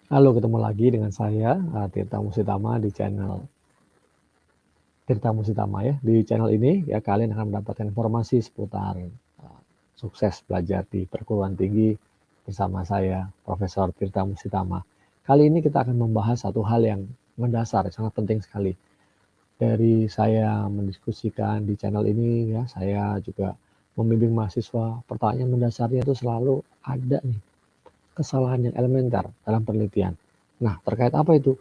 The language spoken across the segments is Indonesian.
Halo, ketemu lagi dengan saya, Tirta Musitama di channel Tirta Musitama ya. Di channel ini ya kalian akan mendapatkan informasi seputar sukses belajar di perguruan tinggi bersama saya, Profesor Tirta Musitama. Kali ini kita akan membahas satu hal yang mendasar, sangat penting sekali. Dari saya mendiskusikan di channel ini ya, saya juga membimbing mahasiswa. Pertanyaan mendasarnya itu selalu ada nih, kesalahan yang elementer dalam penelitian. Nah, terkait apa itu?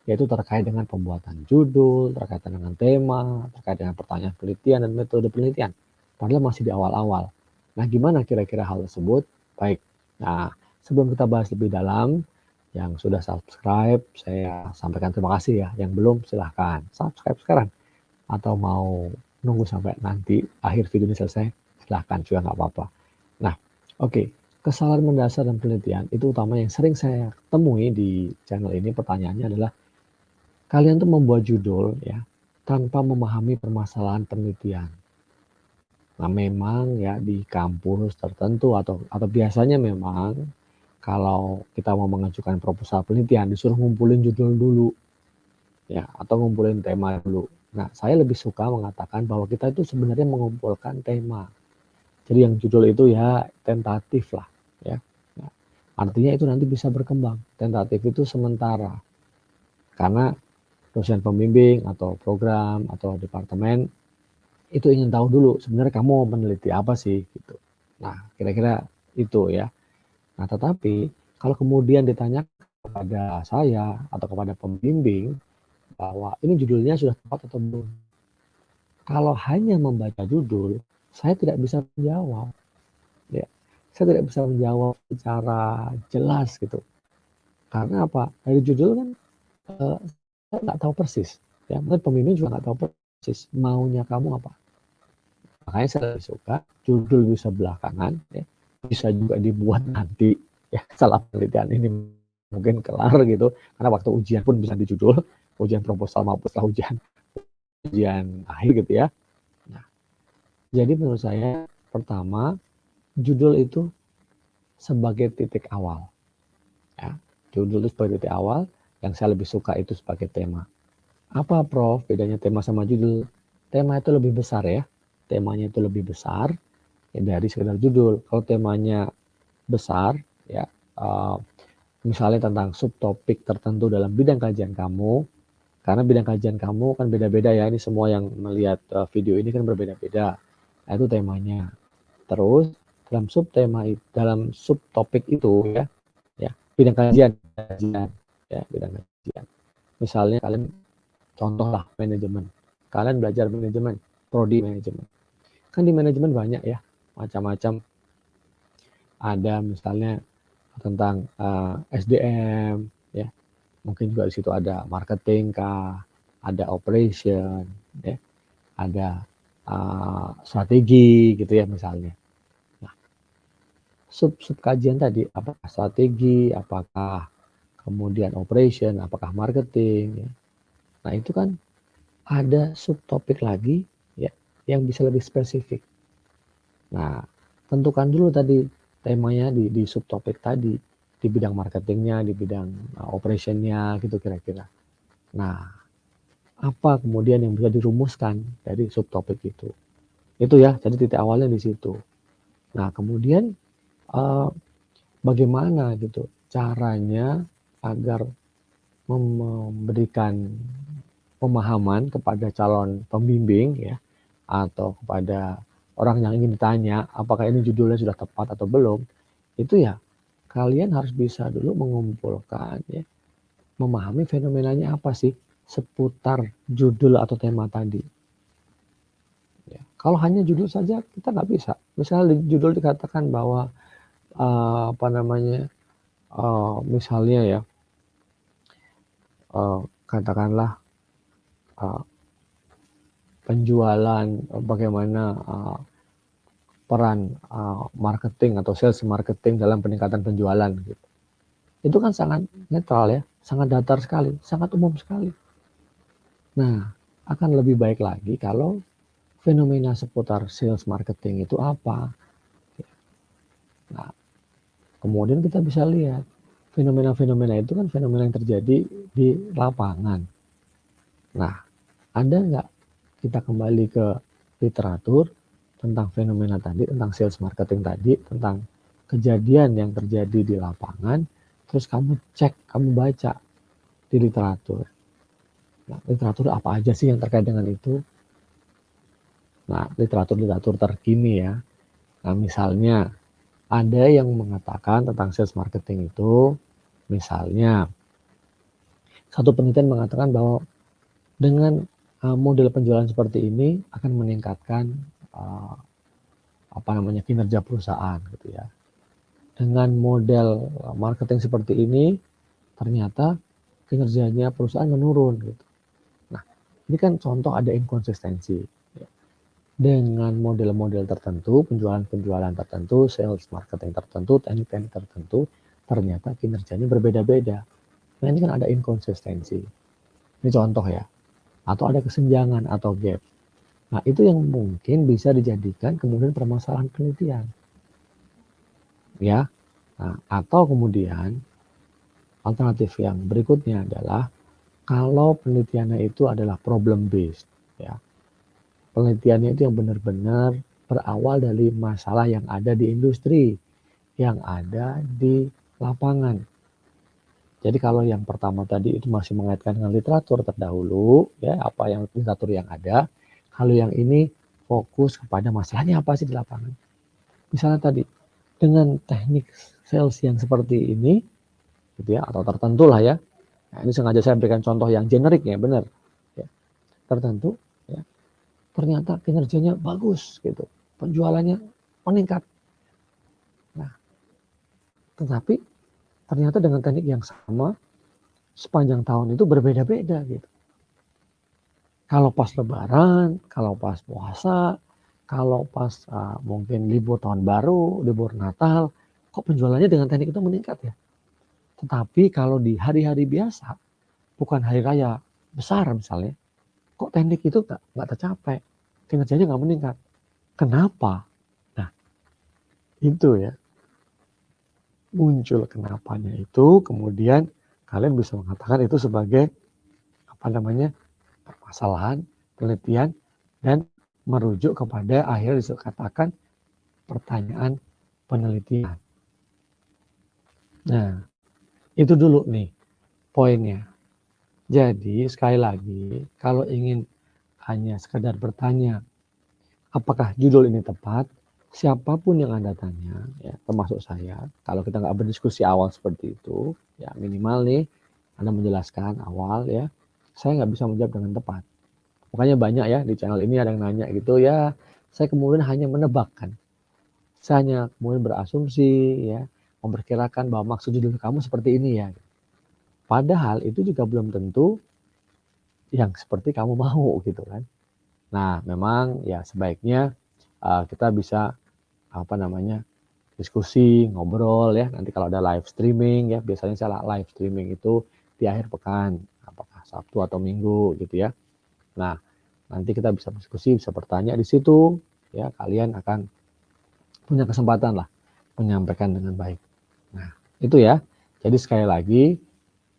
Yaitu terkait dengan pembuatan judul, terkait dengan tema, terkait dengan pertanyaan penelitian dan metode penelitian. Padahal masih di awal-awal. Nah, gimana kira-kira hal tersebut? Baik. Nah, sebelum kita bahas lebih dalam, yang sudah subscribe, saya sampaikan terima kasih ya. Yang belum, silahkan subscribe sekarang. Atau mau nunggu sampai nanti akhir video ini selesai, silahkan juga nggak apa-apa. Nah, oke. Kesalahan mendasar dan penelitian itu utama yang sering saya temui di channel ini. Pertanyaannya adalah kalian tuh membuat judul ya tanpa memahami permasalahan penelitian. Nah, memang ya di kampus tertentu atau biasanya memang kalau kita mau mengajukan proposal penelitian disuruh ngumpulin judul dulu ya atau ngumpulin tema dulu. Nah, saya lebih suka mengatakan bahwa kita itu sebenarnya mengumpulkan tema. Jadi yang judul itu ya tentatif lah ya. Nah, artinya itu nanti bisa berkembang. Tentatif itu sementara. Karena dosen pembimbing atau program atau departemen itu ingin tahu dulu sebenarnya kamu meneliti apa sih gitu. Nah, kira-kira itu ya. Nah, tetapi kalau kemudian ditanya kepada saya atau kepada pembimbing bahwa ini judulnya sudah tepat atau belum. Kalau hanya membaca judul, saya tidak bisa menjawab. Ya, saya tidak bisa menjawab secara jelas gitu. Karena apa? Dari judul kan saya nggak tahu persis. Ya, mungkin pembimbing juga nggak tahu persis maunya kamu apa. Makanya saya lebih suka judul bisa belakangan, ya, bisa juga dibuat nanti. Ya, salah penelitian ini mungkin kelar gitu. Karena waktu ujian pun bisa di judul, ujian proposal maupun setelah ujian akhir gitu ya. Nah, jadi menurut saya pertama judul itu sebagai titik awal. Ya, judul itu sebagai titik awal, yang saya lebih suka itu sebagai tema. Apa Prof bedanya tema sama judul? Tema itu lebih besar ya. Temanya itu lebih besar ya, dari sekedar judul. Kalau temanya besar ya, uh, misalnya tentang subtopik tertentu dalam bidang kajian kamu, karena bidang kajian kamu kan beda-beda ya. Ini semua yang melihat video ini kan berbeda-beda. Nah, itu temanya. Terus dalam subtopik itu ya, ya bidang kajian ya, bidang kajian. Misalnya kalian contohlah manajemen. Kalian belajar manajemen, prodi manajemen. Kan di manajemen banyak ya, macam-macam. Ada misalnya tentang SDM, ya. Mungkin juga di situ ada marketing kah, ada operation, ya. Ada strategi gitu ya misalnya. Nah, sub kajian tadi apakah strategi, apakah kemudian operation, apakah marketing, ya. Nah, itu kan ada subtopik lagi ya yang bisa lebih spesifik. Nah, tentukan dulu tadi temanya di subtopik tadi, di bidang marketingnya, di bidang operationnya gitu kira-kira. Nah, apa kemudian yang bisa dirumuskan dari subtopik itu? Itu ya, jadi titik awalnya di situ. Nah, kemudian uh, bagaimana gitu caranya agar memberikan pemahaman kepada calon pembimbing ya atau kepada orang yang ingin ditanya apakah ini judulnya sudah tepat atau belum, itu ya kalian harus bisa dulu mengumpulkan ya, memahami fenomenanya apa sih seputar judul atau tema tadi. Ya, kalau hanya judul saja kita nggak bisa. Misalnya di judul dikatakan bahwa apa namanya, misalnya ya, katakanlah penjualan, bagaimana peran marketing atau sales marketing dalam peningkatan penjualan gitu. Itu kan sangat netral ya, sangat datar sekali, sangat umum sekali. Nah, akan lebih baik lagi kalau fenomena seputar sales marketing itu apa. Nah, kemudian kita bisa lihat fenomena-fenomena itu kan fenomena yang terjadi di lapangan. Nah, ada nggak kita kembali ke literatur tentang fenomena tadi, tentang sales marketing tadi, tentang kejadian yang terjadi di lapangan, terus kamu cek, kamu baca di literatur. Nah, literatur apa aja sih yang terkait dengan itu? Nah, literatur-literatur terkini ya. Nah, misalnya ada yang mengatakan tentang sales marketing itu, misalnya satu penelitian mengatakan bahwa dengan model penjualan seperti ini akan meningkatkan kinerja perusahaan gitu ya. Dengan model marketing seperti ini ternyata kinerjanya perusahaan menurun gitu. Nah, ini kan contoh ada inkonsistensi. Dengan model-model tertentu, penjualan-penjualan tertentu, sales marketing tertentu, teknik-teknik tertentu, ternyata kinerjanya berbeda-beda. Nah, ini kan ada inkonsistensi. Ini contoh ya. Atau ada kesenjangan atau gap. Nah, itu yang mungkin bisa dijadikan kemudian permasalahan penelitian. Ya. Nah, atau kemudian alternatif yang berikutnya adalah kalau penelitiannya itu adalah problem based, ya. Penelitiannya itu yang benar-benar berawal dari masalah yang ada di industri, yang ada di lapangan. Jadi kalau yang pertama tadi itu masih mengaitkan dengan literatur terdahulu, ya apa yang literatur yang ada. Kalau yang ini fokus kepada masalahnya apa sih di lapangan. Misalnya tadi dengan teknik sales yang seperti ini, gitu ya, atau tertentu lah ya. Nah, ini sengaja saya berikan contoh yang generik ya, benar. Ya, tertentu, ya, ternyata kinerjanya bagus gitu, penjualannya meningkat. Nah, tetapi ternyata dengan teknik yang sama sepanjang tahun itu berbeda-beda gitu. Kalau pas lebaran, kalau pas puasa, kalau pas mungkin libur tahun baru, libur Natal, kok penjualannya dengan teknik itu meningkat ya. Tetapi kalau di hari-hari biasa, bukan hari raya besar misalnya, kok teknik itu nggak tercapai, kinerjanya nggak meningkat. Kenapa? Nah, itu ya. Muncul kenapanya itu, kemudian kalian bisa mengatakan itu sebagai permasalahan, penelitian, dan merujuk kepada akhirnya dikatakan pertanyaan penelitian. Nah, itu dulu nih poinnya. Jadi sekali lagi, kalau ingin hanya sekedar bertanya, apakah judul ini tepat? Siapapun yang Anda tanya, ya, termasuk saya, kalau kita nggak berdiskusi awal seperti itu, ya minimal nih, Anda menjelaskan awal ya, saya nggak bisa menjawab dengan tepat. Makanya banyak ya di channel ini ada yang nanya gitu ya, saya kemudian hanya menebakkan. Saya hanya kemudian berasumsi ya, memperkirakan bahwa maksud judul kamu seperti ini ya. Padahal itu juga belum tentu yang seperti kamu mau gitu kan. Nah, memang ya sebaiknya kita bisa diskusi, ngobrol ya. Nanti kalau ada live streaming ya, biasanya saya live streaming itu di akhir pekan, apakah Sabtu atau Minggu gitu ya. Nah, nanti kita bisa diskusi, bisa bertanya di situ ya, kalian akan punya kesempatan lah menyampaikan dengan baik. Nah, itu ya. Jadi sekali lagi,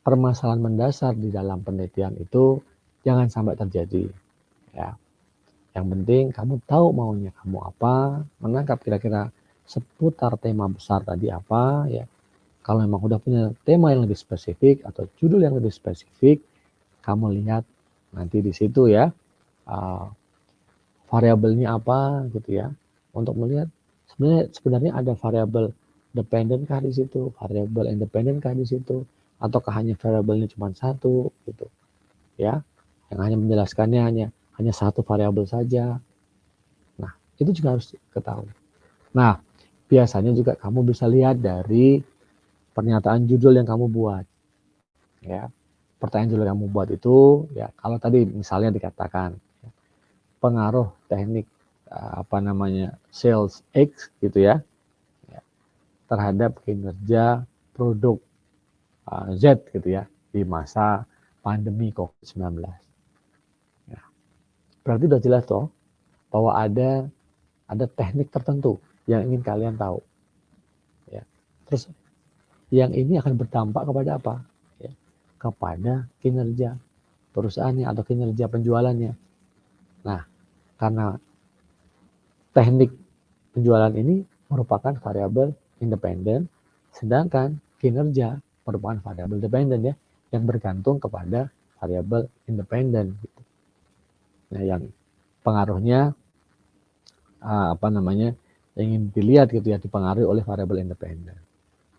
permasalahan mendasar di dalam penelitian itu jangan sampai terjadi ya. Yang penting kamu tahu maunya kamu apa, menangkap kira-kira seputar tema besar tadi apa ya. Kalau memang udah punya tema yang lebih spesifik atau judul yang lebih spesifik, kamu lihat nanti di situ ya variabelnya apa gitu ya. Untuk melihat sebenarnya ada variabel dependent kah di situ, variabel independent kah di situ, ataukah hanya variabelnya cuma satu gitu ya. Yang hanya menjelaskannya hanya satu variabel saja. Nah, itu juga harus ketahui. Nah, biasanya juga kamu bisa lihat dari pernyataan judul yang kamu buat. Ya. Pertanyaan judul yang kamu buat itu ya kalau tadi misalnya dikatakan pengaruh teknik sales X gitu ya, terhadap kinerja produk Z gitu ya di masa pandemi COVID-19. Ya. Berarti udah jelas toh bahwa ada teknik tertentu yang ingin kalian tahu. Ya. Terus yang ini akan berdampak kepada apa? Ya, kepada kinerja perusahaannya atau kinerja penjualannya. Nah, karena teknik penjualan ini merupakan variabel independen, sedangkan kinerja merupakan variabel dependen ya, yang bergantung kepada variabel independen. Gitu. Nah, yang pengaruhnya ingin dilihat gitu ya, dipengaruhi oleh variabel independen.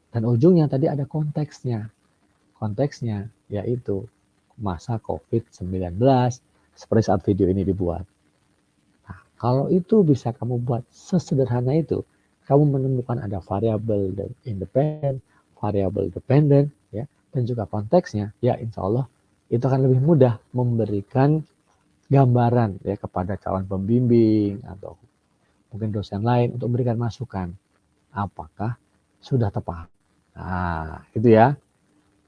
Dan ujungnya tadi ada konteksnya. Konteksnya yaitu masa COVID-19 seperti saat video ini dibuat. Nah, kalau itu bisa kamu buat sesederhana itu, kamu menemukan ada variabel independen, variabel dependen, ya, dan juga konteksnya, ya insya Allah itu akan lebih mudah memberikan gambaran ya kepada calon pembimbing atau mungkin dosen lain untuk memberikan masukan apakah sudah tepat. Nah, itu ya.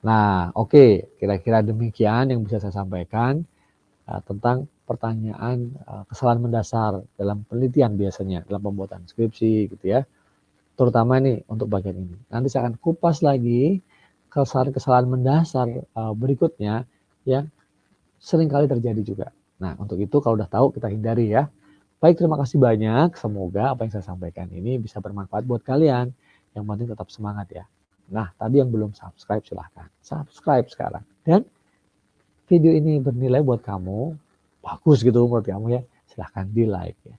Nah, oke, kira-kira demikian yang bisa saya sampaikan tentang pertanyaan kesalahan mendasar dalam penelitian biasanya dalam pembuatan skripsi gitu ya. Terutama nih untuk bagian ini. Nanti saya akan kupas lagi kesalahan-kesalahan mendasar berikutnya yang seringkali terjadi juga. Nah, untuk itu kalau udah tahu kita hindari ya. Baik, terima kasih banyak. Semoga apa yang saya sampaikan ini bisa bermanfaat buat kalian. Yang penting tetap semangat ya. Nah, tadi yang belum subscribe silahkan subscribe sekarang. Dan video ini bernilai buat kamu, bagus gitu menurut kamu ya, silahkan di like ya.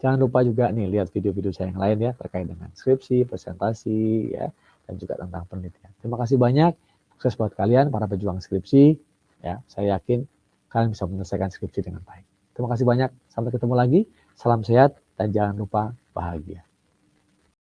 Jangan lupa juga nih lihat video-video saya yang lain ya terkait dengan skripsi, presentasi ya, dan juga tentang penelitian. Terima kasih banyak, sukses buat kalian para pejuang skripsi ya. Saya yakin kalian bisa menyelesaikan skripsi dengan baik. Terima kasih banyak, sampai ketemu lagi. Salam sehat dan jangan lupa bahagia.